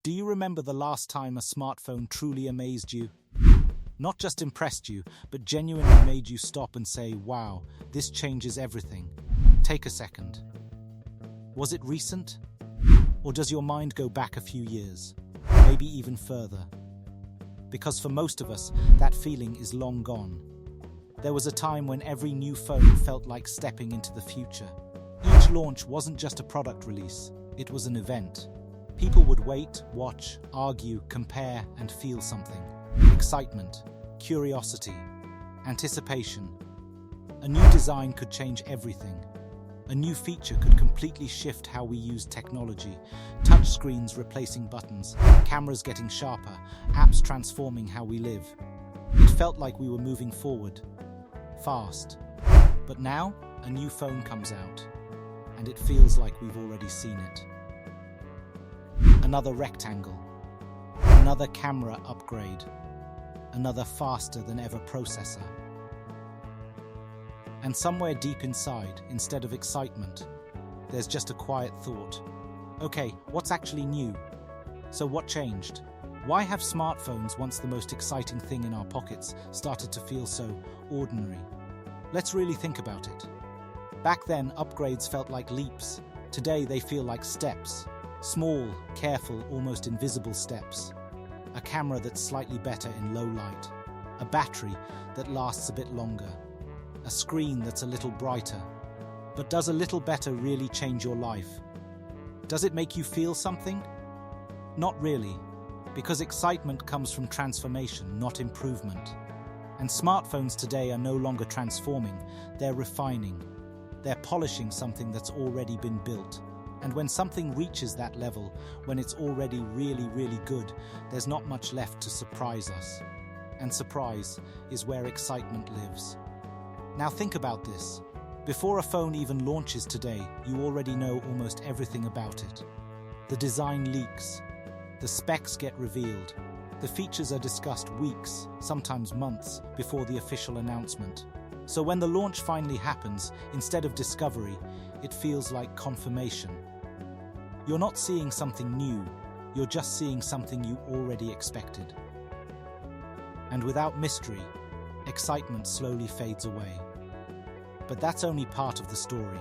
Do you remember the last time a smartphone truly amazed you? Not just impressed you, but genuinely made you stop and say, wow, this changes everything. Take a second. Was it recent? Or does your mind go back a few years? Maybe even further? Because for most of us, that feeling is long gone. There was a time when every new phone felt like stepping into the future. Each launch wasn't just a product release, it was an event. People would wait, watch, argue, compare, and feel something. Excitement, curiosity, anticipation. A new design could change everything. A new feature could completely shift how we use technology. Touchscreens replacing buttons, cameras getting sharper, apps transforming how we live. It felt like we were moving forward, fast. But now, a new phone comes out, and it feels like we've already seen it. Another rectangle, another camera upgrade, another faster than ever processor. And somewhere deep inside, instead of excitement, there's just a quiet thought. Okay, what's actually new? So what changed? Why have smartphones, once the most exciting thing in our pockets, started to feel so ordinary? Let's really think about it. Back then, upgrades felt like leaps. Today, they feel like steps. Small, careful, almost invisible steps. A camera that's slightly better in low light. A battery that lasts a bit longer. A screen that's a little brighter. But does a little better really change your life? Does it make you feel something? Not really, because excitement comes from transformation, not improvement. And smartphones today are no longer transforming, they're refining. They're polishing something that's already been built. And when something reaches that level, when it's already really good, there's not much left to surprise us. And surprise is where excitement lives. Now think about this. Before a phone even launches today, you already know almost everything about it. The design leaks. The specs get revealed. The features are discussed weeks, sometimes months, before the official announcement. So when the launch finally happens, instead of discovery, it feels like confirmation. You're not seeing something new, you're just seeing something you already expected. And without mystery, excitement slowly fades away. But that's only part of the story.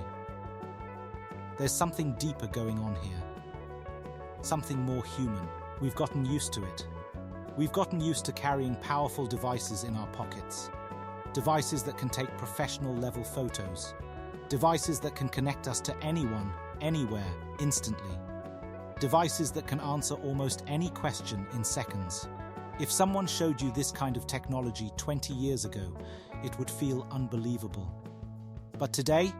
There's something deeper going on here. Something more human. We've gotten used to it. We've gotten used to carrying powerful devices in our pockets. Devices that can take professional-level photos. Devices that can connect us to anyone, anywhere, instantly. Devices that can answer almost any question in seconds. If someone showed you this kind of technology 20 years ago, it would feel unbelievable. But today,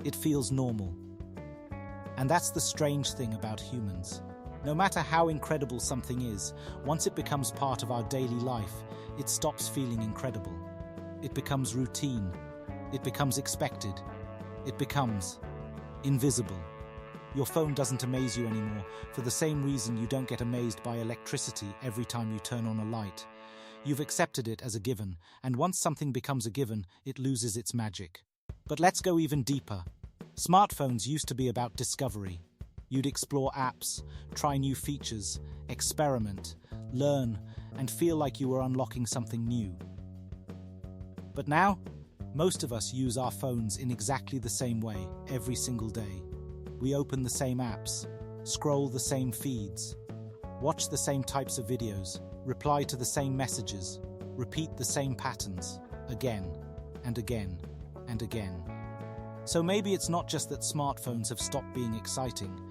it feels normal. And that's the strange thing about humans. No matter how incredible something is, once it becomes part of our daily life, it stops feeling incredible. It becomes routine. It becomes expected. It becomes invisible. Your phone doesn't amaze you anymore, for the same reason you don't get amazed by electricity every time you turn on a light. You've accepted it as a given, and once something becomes a given, it loses its magic. But let's go even deeper. Smartphones used to be about discovery. You'd explore apps, try new features, experiment, learn, and feel like you were unlocking something new. But now, most of us use our phones in exactly the same way, every single day. We open the same apps, scroll the same feeds, watch the same types of videos, reply to the same messages, repeat the same patterns, again and again and again. So maybe it's not just that smartphones have stopped being exciting.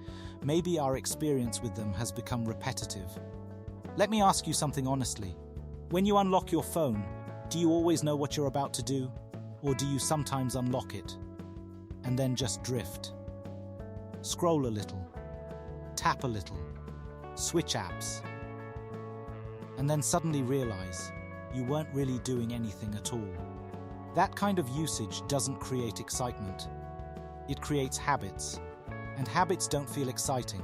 Maybe our experience with them has become repetitive. Let me ask you something honestly. When you unlock your phone, do you always know what you're about to do? Or do you sometimes unlock it and then just drift? Scroll a little, tap a little, switch apps, and then suddenly realize you weren't really doing anything at all. That kind of usage doesn't create excitement. It creates habits. And habits don't feel exciting,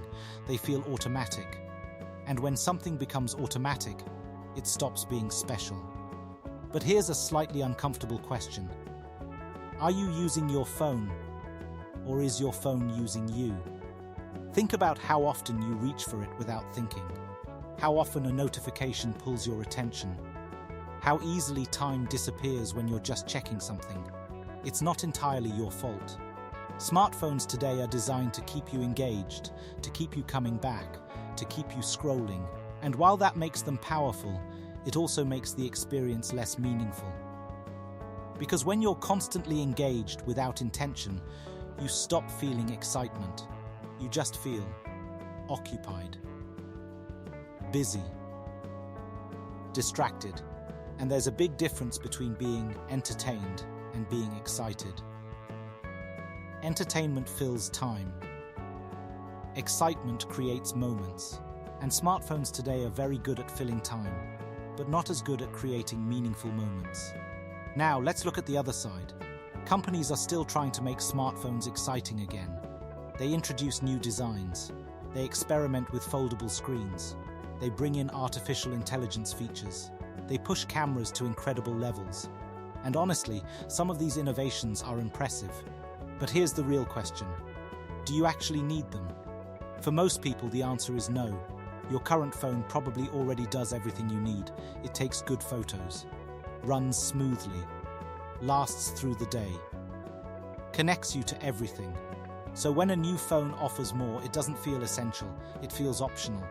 they feel automatic. And when something becomes automatic, it stops being special. But here's a slightly uncomfortable question. Are you using your phone? Or is your phone using you? Think about how often you reach for it without thinking, how often a notification pulls your attention, how easily time disappears when you're just checking something. It's not entirely your fault. Smartphones today are designed to keep you engaged, to keep you coming back, to keep you scrolling. And while that makes them powerful, it also makes the experience less meaningful. Because when you're constantly engaged without intention, you stop feeling excitement. You just feel occupied, busy, distracted. And there's a big difference between being entertained and being excited. Entertainment fills time. Excitement creates moments. And smartphones today are very good at filling time, but not as good at creating meaningful moments. Now, let's look at the other side. Companies are still trying to make smartphones exciting again. They introduce new designs. They experiment with foldable screens. They bring in artificial intelligence features. They push cameras to incredible levels. And honestly, some of these innovations are impressive. But here's the real question. Do you actually need them? For most people, the answer is no. Your current phone probably already does everything you need. It takes good photos, runs smoothly, lasts through the day, connects you to everything. So when a new phone offers more, it doesn't feel essential, it feels optional.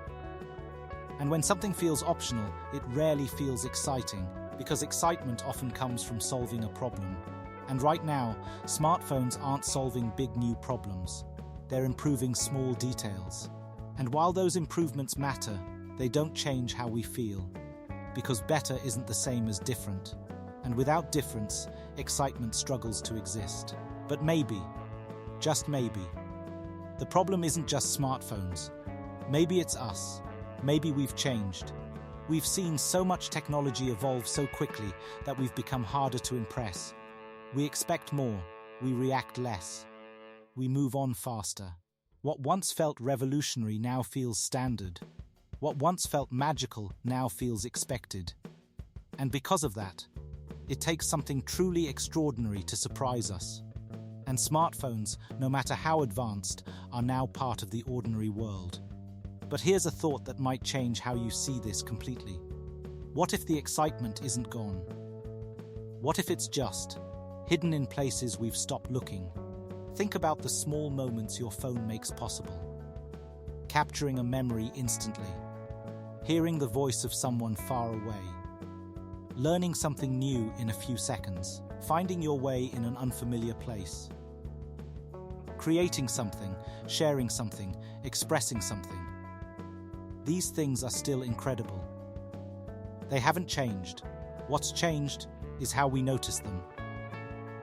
And when something feels optional, it rarely feels exciting, because excitement often comes from solving a problem. And right now, smartphones aren't solving big new problems. They're improving small details. And while those improvements matter, they don't change how we feel. Because better isn't the same as different. And without difference, excitement struggles to exist. But maybe, just maybe, the problem isn't just smartphones. Maybe it's us. Maybe we've changed. We've seen so much technology evolve so quickly that we've become harder to impress. We expect more. We react less. We move on faster. What once felt revolutionary now feels standard. What once felt magical now feels expected. And because of that, it takes something truly extraordinary to surprise us. And smartphones, no matter how advanced, are now part of the ordinary world. But here's a thought that might change how you see this completely. What if the excitement isn't gone? What if it's just hidden in places we've stopped looking? Think about the small moments your phone makes possible. Capturing a memory instantly. Hearing the voice of someone far away. Learning something new in a few seconds. Finding your way in an unfamiliar place. Creating something, sharing something, expressing something. These things are still incredible. They haven't changed. What's changed is how we notice them.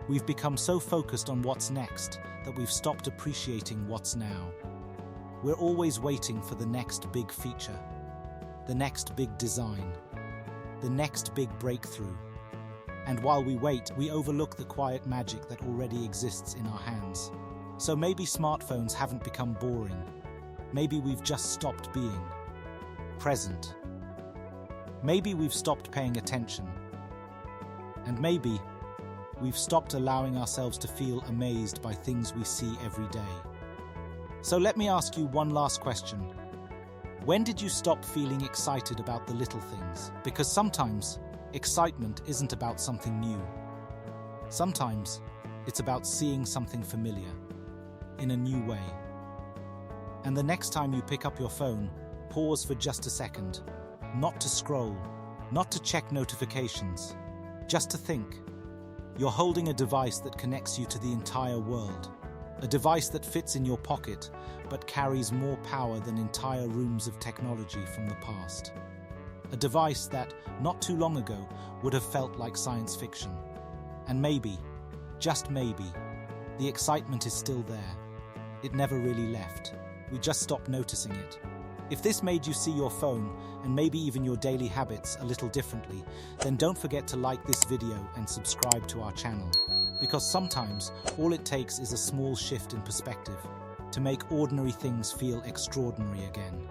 We've become so focused on what's next that we've stopped appreciating what's now. We're always waiting for the next big feature, the next big design, the next big breakthrough. And while we wait, we overlook the quiet magic that already exists in our hands. So maybe smartphones haven't become boring. Maybe we've just stopped being present. Maybe we've stopped paying attention. And maybe we've stopped allowing ourselves to feel amazed by things we see every day. So let me ask you one last question. When did you stop feeling excited about the little things? Because sometimes excitement isn't about something new. Sometimes it's about seeing something familiar in a new way. And the next time you pick up your phone, pause for just a second. Not to scroll, not to check notifications, just to think. You're holding a device that connects you to the entire world. A device that fits in your pocket, but carries more power than entire rooms of technology from the past. A device that, not too long ago, would have felt like science fiction. And maybe, just maybe, the excitement is still there. It never really left. We just stopped noticing it. If this made you see your phone, and maybe even your daily habits, a little differently, then don't forget to like this video and subscribe to our channel. Because sometimes, all it takes is a small shift in perspective to make ordinary things feel extraordinary again.